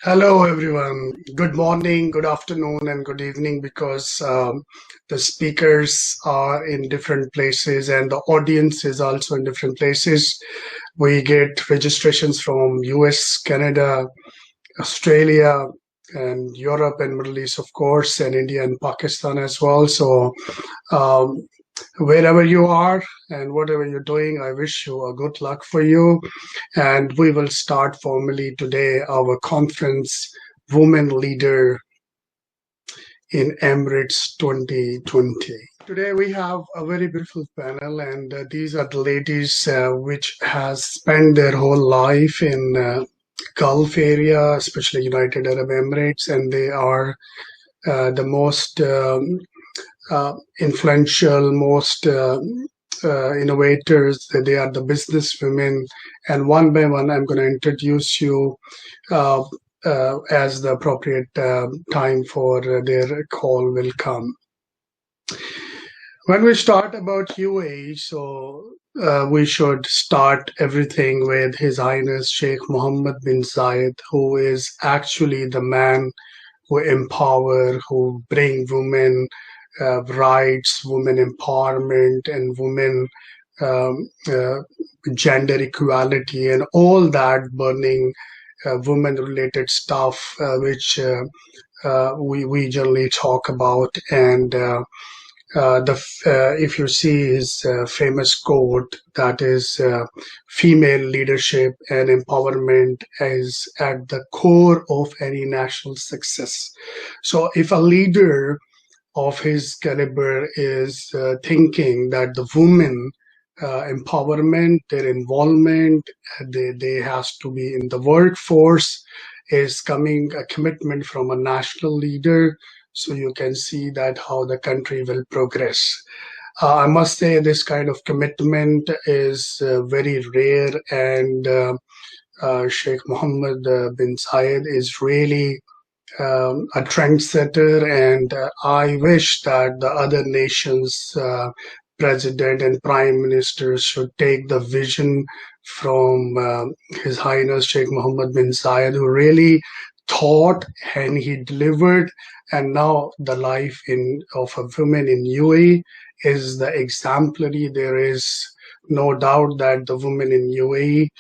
Hello, everyone. Good morning, good afternoon, and good evening because the speakers are in different places and the audience is also in different places. We get registrations from US, Canada, Australia, and Europe and Middle East, of course, and India and Pakistan as well. So, um, wherever you are and whatever you're doing, I wish you a good luck for you. And we will start formally today our conference, Women Leader in Emirates 2020. Today we have a very beautiful panel, and these are the ladies which has spent their whole life in Gulf area, especially United Arab Emirates, and they are the most influential, most innovators. They are the business women, and one by one, I'm going to introduce you uh, as the appropriate time for their call will come. When we start about UAE, so we should start everything with His Highness Sheikh Mohammed bin Zayed, who is actually the man who empower, who bring women rights, women empowerment, and women um, uh, gender equality, and all that burning women-related stuff, which we generally talk about. And if you see his famous quote, that is female leadership and empowerment is at the core of any national success. So if a leader of his caliber is thinking that the women empowerment, their involvement, they has to be in the workforce, is coming a commitment from a national leader. So you can see that how the country will progress. I must say this kind of commitment is very rare, and Sheikh Mohammed bin Zayed is really a trendsetter, and I wish that the other nations' president and prime ministers should take the vision from His Highness Sheikh Mohammed bin Zayed, who really thought and he delivered. And now the life in of a woman in UAE is the exemplary. There is no doubt that the women in UAE,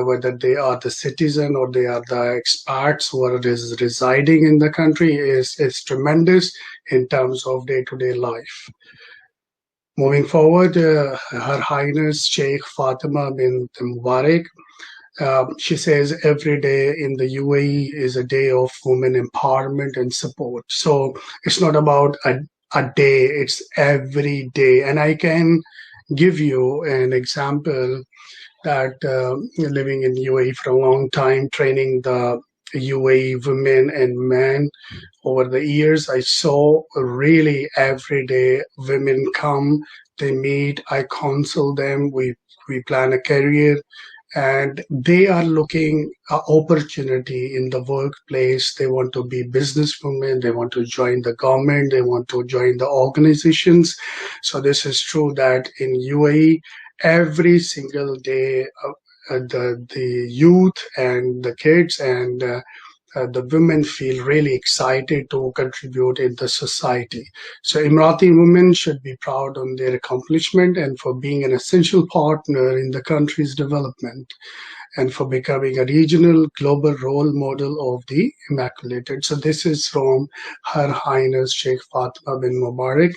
whether they are the citizen or they are the expats who are residing in the country, is tremendous in terms of day-to-day life. Moving forward, Her Highness Sheikh Fatima Bint Mubarak, she says every day in the UAE is a day of women empowerment and support. So it's not about a day, it's every day. And I can give you an example that living in UAE for a long time, training the UAE women and men over the years, I saw really every day women come, they meet, I counsel them, we plan a career, and they are looking opportunity in the workplace. They want to be businesswomen, they want to join the government, they want to join the organizations. So this is true that in UAE every single day the youth and the kids and the women feel really excited to contribute in the society. So Emirati women should be proud on their accomplishment and for being an essential partner in the country's development and for becoming a regional global role model of the Immaculated. So this is from Her Highness Sheikh Fatima bin Mubarak.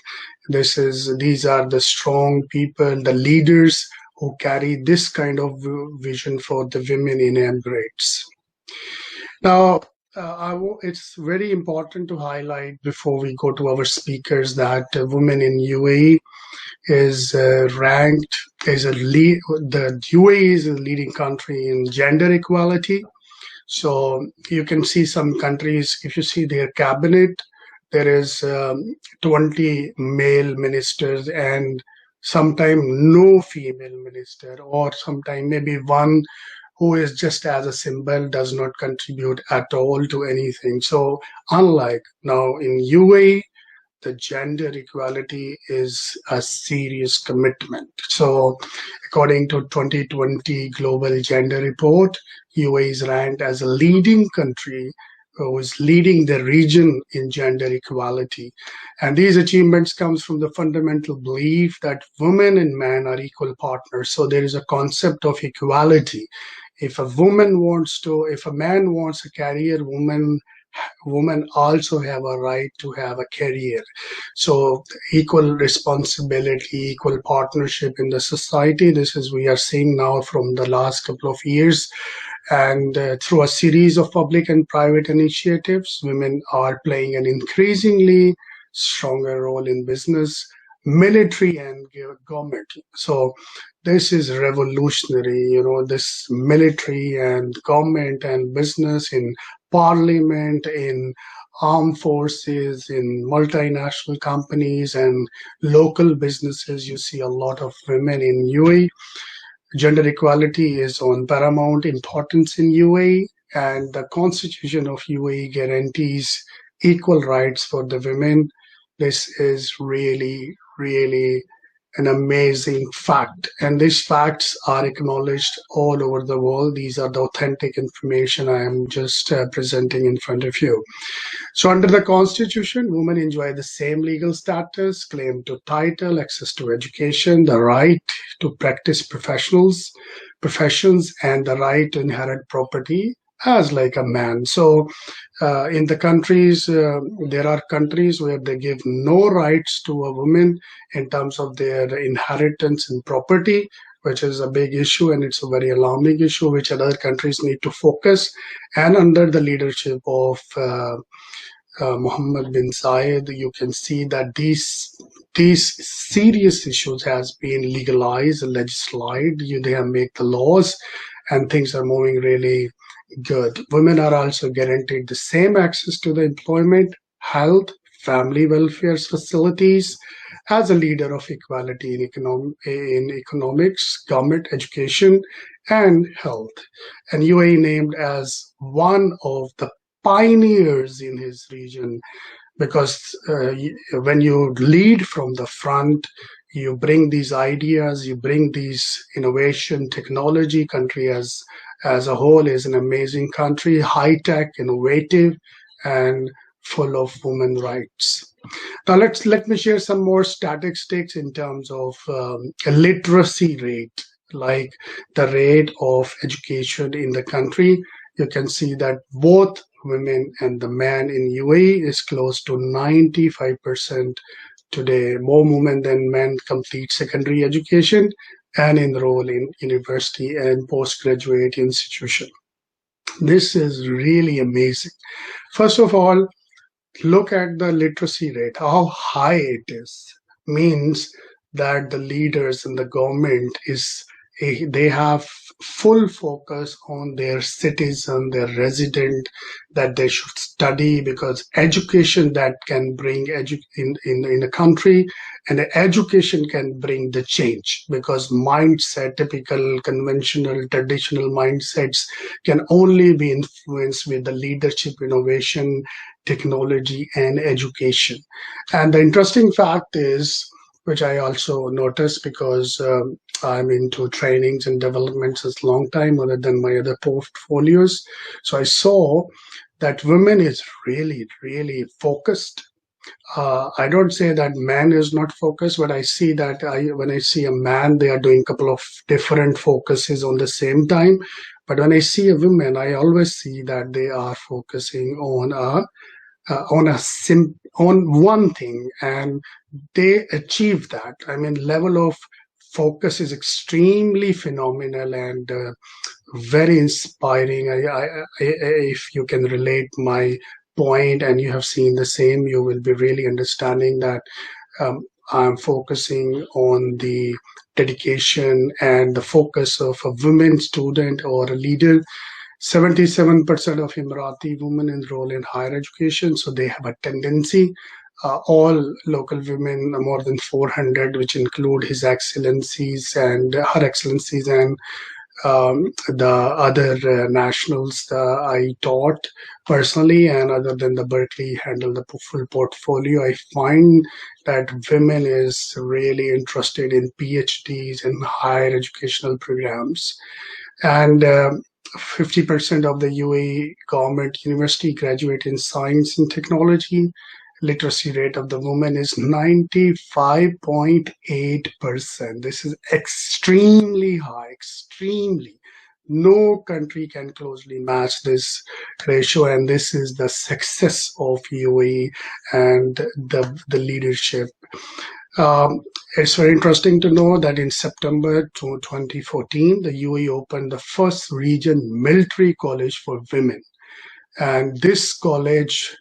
These are the strong people, the leaders who carry this kind of vision for the women in Emirates. Now, it's very important to highlight before we go to our speakers that women in UAE is ranked as the UAE is a leading country in gender equality. So you can see some countries, if you see their cabinet, there is 20 male ministers and sometimes no female minister, or sometimes maybe one who is just as a symbol, does not contribute at all to anything. So unlike now in UAE, the gender equality is a serious commitment. So, according to 2020 Global Gender Report, UAE is ranked as a leading country who is leading the region in gender equality. And these achievements comes from the fundamental belief that women and men are equal partners. So there is a concept of equality. If a man wants a career, women also have a right to have a career. So equal responsibility, equal partnership in the society. This is we are seeing now from the last couple of years. And through a series of public and private initiatives, women are playing an increasingly stronger role in business, military, and government. So this is revolutionary, this military and government and business in parliament, in armed forces, in multinational companies and local businesses. You see a lot of women in UAE. Gender equality is on paramount importance in UAE, and the Constitution of UAE guarantees equal rights for the women. This is really, really an amazing fact, and these facts are acknowledged all over the world. These are the authentic information I am just presenting in front of you. So under the Constitution, women enjoy the same legal status, claim to title, access to education, the right to practice professions, and the right to inherit property as like a man. So in the countries, there are countries where they give no rights to a woman in terms of their inheritance and property, which is a big issue, and it's a very alarming issue which other countries need to focus. And under the leadership of Mohammed bin Zayed, you can see that these serious issues has been legalized, legislated. They have made the laws, and things are moving really good. Women are also guaranteed the same access to the employment, health, family welfare facilities. As a leader of equality in economics, government, education, and health, and UAE named as one of the pioneers in his region, because when you lead from the front, you bring these ideas, you bring these innovation, technology. Country as a whole is an amazing country, high tech, innovative, and full of women rights. Now let me share some more statistics in terms of literacy rate, like the rate of education in the country. You can see that both women and the man in UAE is close to 95% today. More women than men complete secondary education and enroll in university and postgraduate institution. This is really amazing. First of all, look at the literacy rate, how high it is. Means that the leaders in the government they have full focus on their citizen, their resident, that they should study, because education that can bring in a country, and education can bring the change, because mindset, typical conventional traditional mindsets can only be influenced with the leadership, innovation, technology, and education. And the interesting fact is, which I also noticed, because I'm into trainings and developments since a long time, other than my other portfolios. So I saw that women is really, really focused. I don't say that man is not focused, but I see that when I see a man, they are doing a couple of different focuses on the same time. But when I see a woman, I always see that they are focusing on one thing, and they achieve that. I mean, level of focus is extremely phenomenal and very inspiring. If you can relate my point and you have seen the same, you will be really understanding that I'm focusing on the dedication and the focus of a women student or a leader. 77% of Emirati women enroll in higher education, so they have a tendency. All local women, more than 400, which include His Excellencies and Her Excellencies and the other nationals I taught personally, and other than the Berkeley handle the full portfolio, I find that women is really interested in PhDs and higher educational programs. And 50% of the UAE government university graduate in science and technology. Literacy rate of the women is 95.8%. This is extremely high, extremely. No country can closely match this ratio, and this is the success of UAE and the leadership. um, it's very interesting to know that in September 2014, the UAE opened the first region military college for women. And this college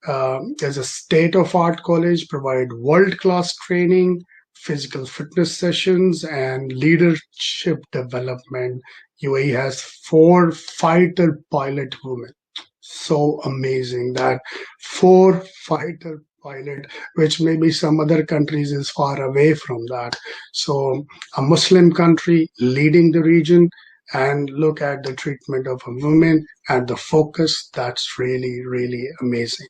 is a state-of-art college, provide world-class training, physical fitness sessions, and leadership development. UAE has 4 fighter pilot women. So amazing that 4 fighter pilot, which maybe some other countries is far away from that. So a Muslim country leading the region, and look at the treatment of a woman and the focus. That's really, really amazing.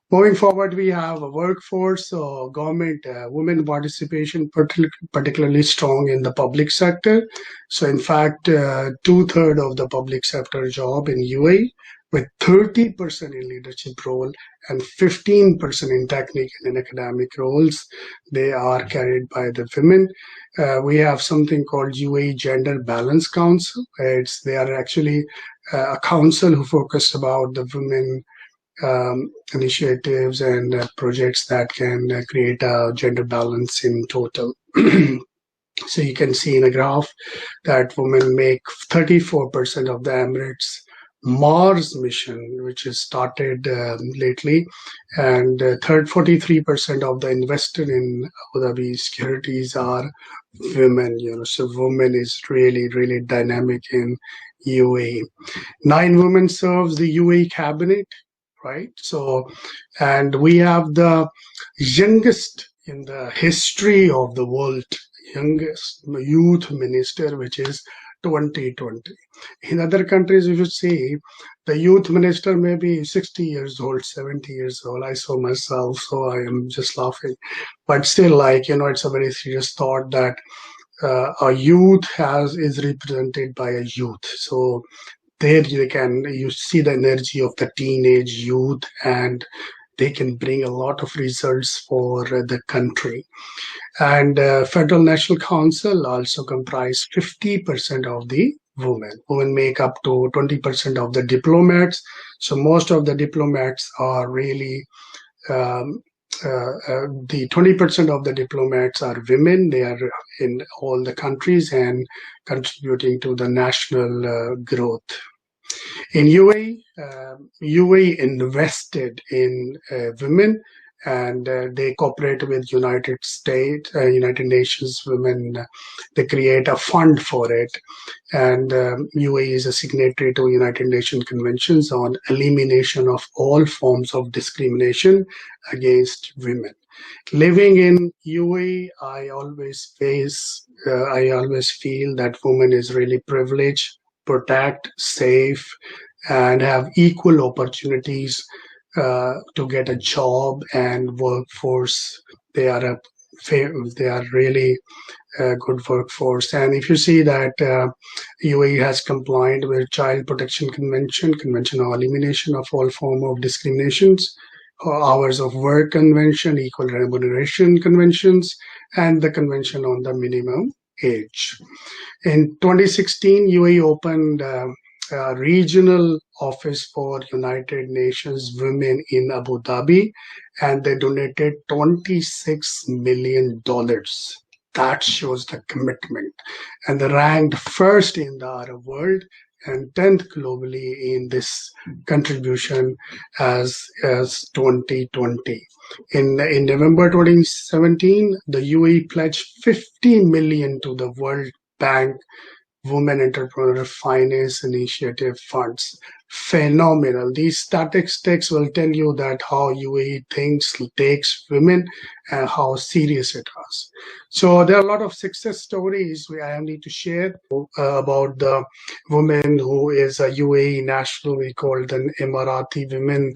Moving forward, we have a workforce, so government, women participation particularly strong in the public sector. So in fact, two-thirds of the public sector job in UAE, with 30% in leadership role and 15% in technical and academic roles, they are carried by the women. We have something called UAE Gender Balance Council. They are actually a council who focus about the women initiatives and projects that can create a gender balance in total. So you can see in a graph that women make 34% of the Emirates Mars mission, which is started lately, and 43% of the invested in Abu Dhabi securities are women. So women is really, really dynamic in UAE. 9 women serves the UAE cabinet, right? So, and we have the youngest in the history of the world, youngest youth minister, which is 2020. In other countries, if you see, the youth minister may be 60 years old, 70 years old. I saw myself, so I am just laughing. But still, like, it's a very serious thought that a youth is represented by a youth. So there you see the energy of the teenage youth, and they can bring a lot of results for the country. And Federal National Council also comprise 50% of the women. Women make up to 20% of the diplomats. So most of the diplomats are really the 20% of the diplomats are women. They are in all the countries and contributing to the national growth. In UAE invested in women, and they cooperate with United Nations Women. They create a fund for it, and UAE is a signatory to United Nations Conventions on elimination of all forms of discrimination against women. Living in UAE, I always feel that women is really privileged, protect, safe, and have equal opportunities to get a job and workforce. They are really a good workforce. And if you see that UAE has complied with Child Protection Convention on Elimination of All Form of Discriminations, Hours of Work Convention, Equal Remuneration Conventions, and the Convention on the Minimum Age. In 2016, UAE opened a regional office for United Nations Women in Abu Dhabi, and they donated $26 million. That shows the commitment. And they ranked first in the Arab world and 10th globally in this contribution as 2020. In November 2017, the UAE pledged 50 million to the World Bank Women Entrepreneurial Finance Initiative funds. phenomenal. These statistics will tell you that how UAE takes women and how serious it was. So there are a lot of success stories I need to share about the woman who is a UAE national. We call them Emirati women.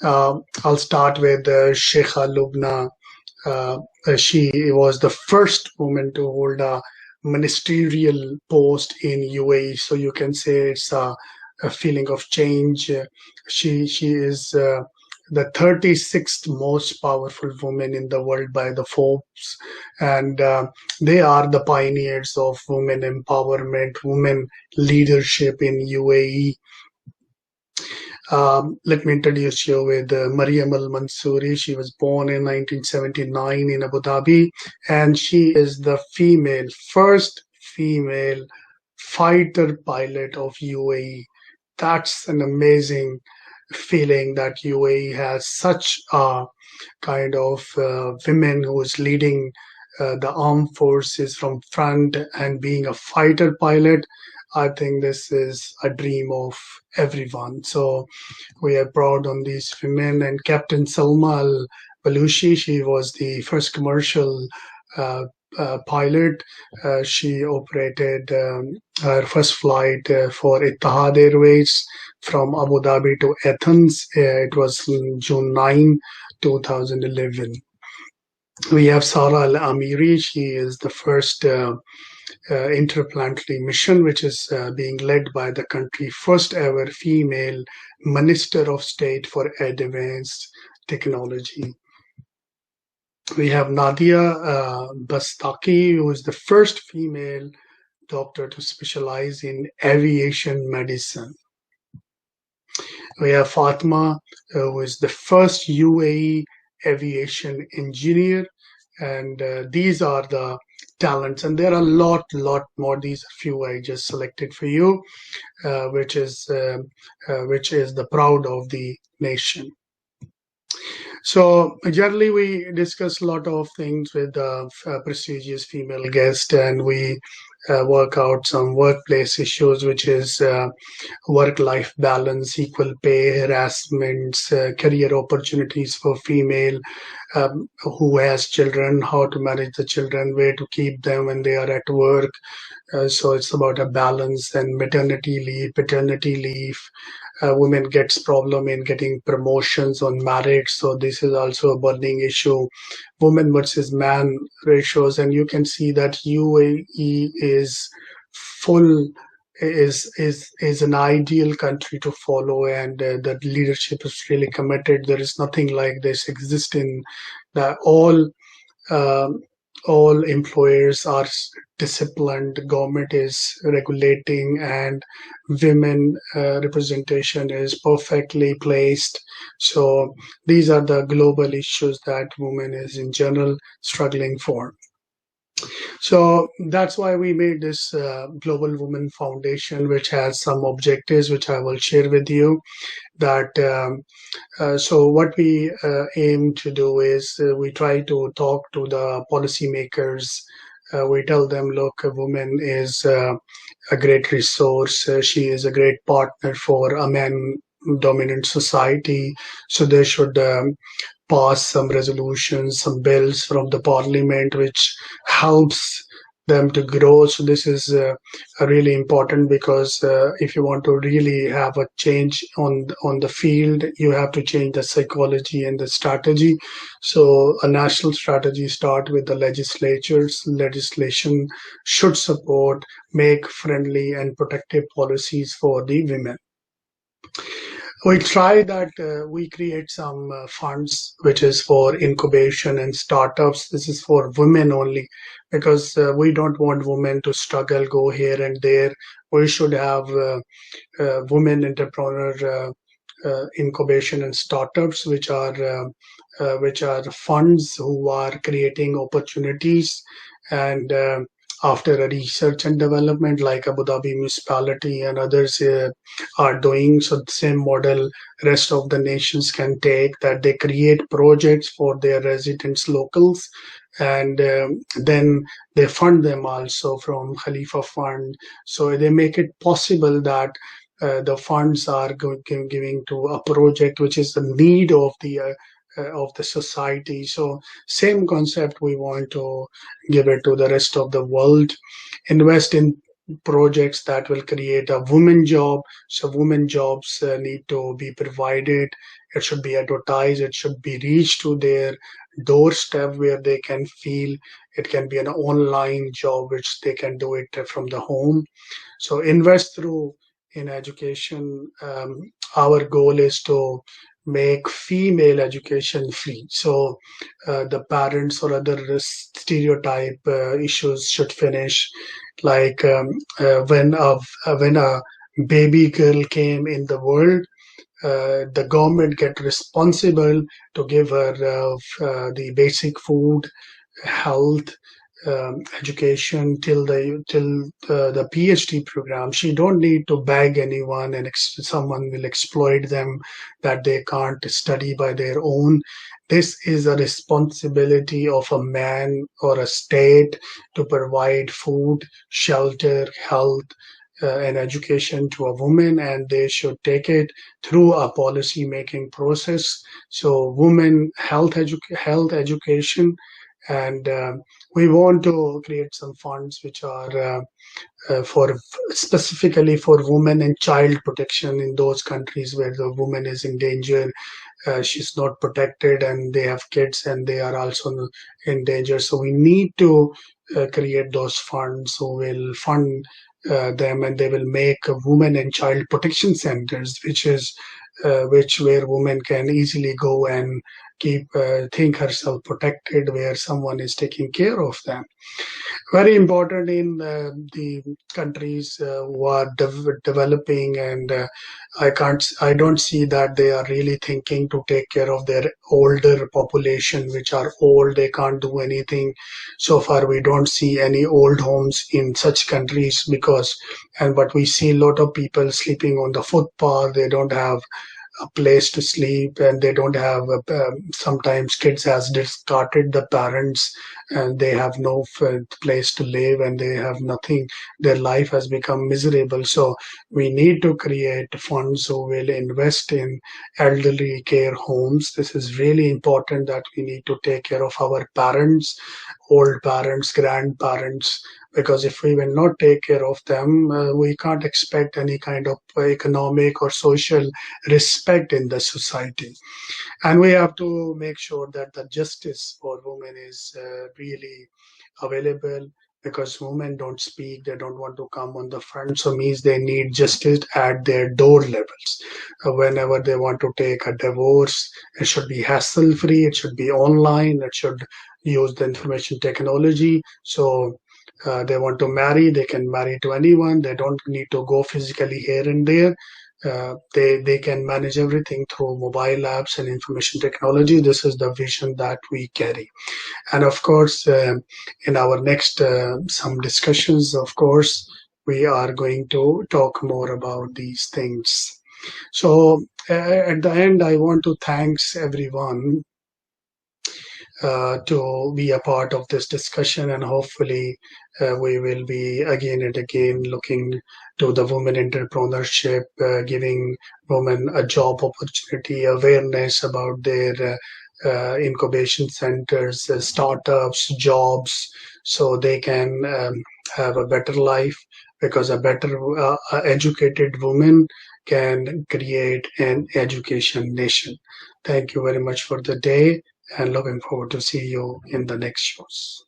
I'll start with Sheikha Lubna. She was the first woman to hold a ministerial post in UAE, so you can say it's a feeling of change. She is the 36th most powerful woman in the world by the Forbes, and they are the pioneers of women empowerment, women leadership in UAE. Let me introduce you with Mariam Al Mansouri. She was born in 1979 in Abu Dhabi, and she is the first female fighter pilot of UAE. That's an amazing feeling that UAE has such a kind of women who is leading the armed forces from front and being a fighter pilot. I think this is a dream of everyone. So we are proud on these women. And Captain Salma Al Balushi, she was the first commercial pilot. She operated her first flight for Etihad Airways from Abu Dhabi to Athens. It was June 9, 2011. We have Sara Al Amiri. She is the first interplanetary mission, which is being led by the country's first ever female Minister of State for Advanced Technology. We have Nadia Bastaki, who is the first female doctor to specialize in aviation medicine. We have Fatima, who is the first UAE aviation engineer. And these are the talents, and there are a lot more. These few I just selected for you, which is the proud of the nation. So generally, we discuss a lot of things with prestigious female guests, and we work out some workplace issues, which is work-life balance, equal pay, harassments, career opportunities for female who has children, how to manage the children, where to keep them when they are at work. So it's about a balance, and maternity leave, paternity leave. Women gets problem in getting promotions on merit, so this is also a burning issue. Woman versus man ratios, and you can see that UAE is full is an ideal country to follow, and the leadership is really committed. There is nothing like this exist in that all employers are disciplined, government is regulating, and women representation is perfectly placed. So these are the global issues that women is in general struggling for. So that's why we made this Global Women Foundation, which has some objectives, which I will share with you. That so what we aim to do is we try to talk to the policymakers. We tell them, look, a woman is a great resource. She is a great partner for a man-dominant society. So they should pass some resolutions, some bills from the parliament, which helps them to grow. So this is really important, because if you want to really have a change on the field, you have to change the psychology and the strategy. So a national strategy start with the legislatures. Legislation should support, make friendly and protective policies for the women. We try that we create some funds, which is for incubation and startups. This is for women only, because we don't want women to struggle, go here and there. We should have women entrepreneur incubation and startups, which are funds who are creating opportunities, and after a research and development, like Abu Dhabi municipality and others are doing. So the same model rest of the nations can take, that they create projects for their residents, locals, and then they fund them also from Khalifa Fund. So they make it possible that the funds are giving to a project which is the need of the society. So same concept we want to give it to the rest of the world. Invest in projects that will create a women job. So women jobs need to be provided. It should be advertised. It should be reached to their doorstep where they can feel. It can be an online job which they can do it from the home. So invest through in education. Our goal is to make female education free. So the parents or other stereotype issues should finish. Like when a baby girl came in the world, the government get responsible to give her the basic food, health, education till the PhD program. She don't need to beg anyone and someone will exploit them that they can't study by their own. This is a responsibility of a man or a state to provide food, shelter, health, and education to a woman, and they should take it through a policy making process. So, women health education, and we want to create some funds which are for specifically for women and child protection in those countries where the woman is in danger. She's not protected and they have kids and they are also in danger. So we need to create those funds who will fund them, and they will make women and child protection centers, which where women can easily go and keep think herself protected, where someone is taking care of them. Very important in the countries who are developing, and I don't see that they are really thinking to take care of their older population, which are old, they can't do anything. So far we don't see any old homes in such countries, but we see a lot of people sleeping on the footpath. They don't have a place to sleep, and they don't have sometimes kids has discarded the parents, and they have no place to live, and they have nothing. Their life has become miserable. So we need to create funds who will invest in elderly care homes. This is really important, that we need to take care of our parents, old parents, grandparents, because if we will not take care of them, we can't expect any kind of economic or social respect in the society. And we have to make sure that the justice for women is really available, because women don't speak, they don't want to come on the front, so means they need justice at their door levels. Whenever they want to take a divorce, it should be hassle free, it should be online, it should use the information technology. So they want to marry, they can marry to anyone, they don't need to go physically here and there. They can manage everything through mobile apps and information technology. This is the vision that we carry. And of course, in our next some discussions, of course, we are going to talk more about these things. So at the end, I want to thanks everyone to be a part of this discussion, and hopefully we will be again and again looking to the women entrepreneurship, giving women a job opportunity, awareness about their incubation centers, startups, jobs, so they can have a better life, because a better educated woman can create an education nation. Thank you very much for the day, and looking forward to see you in the next shows.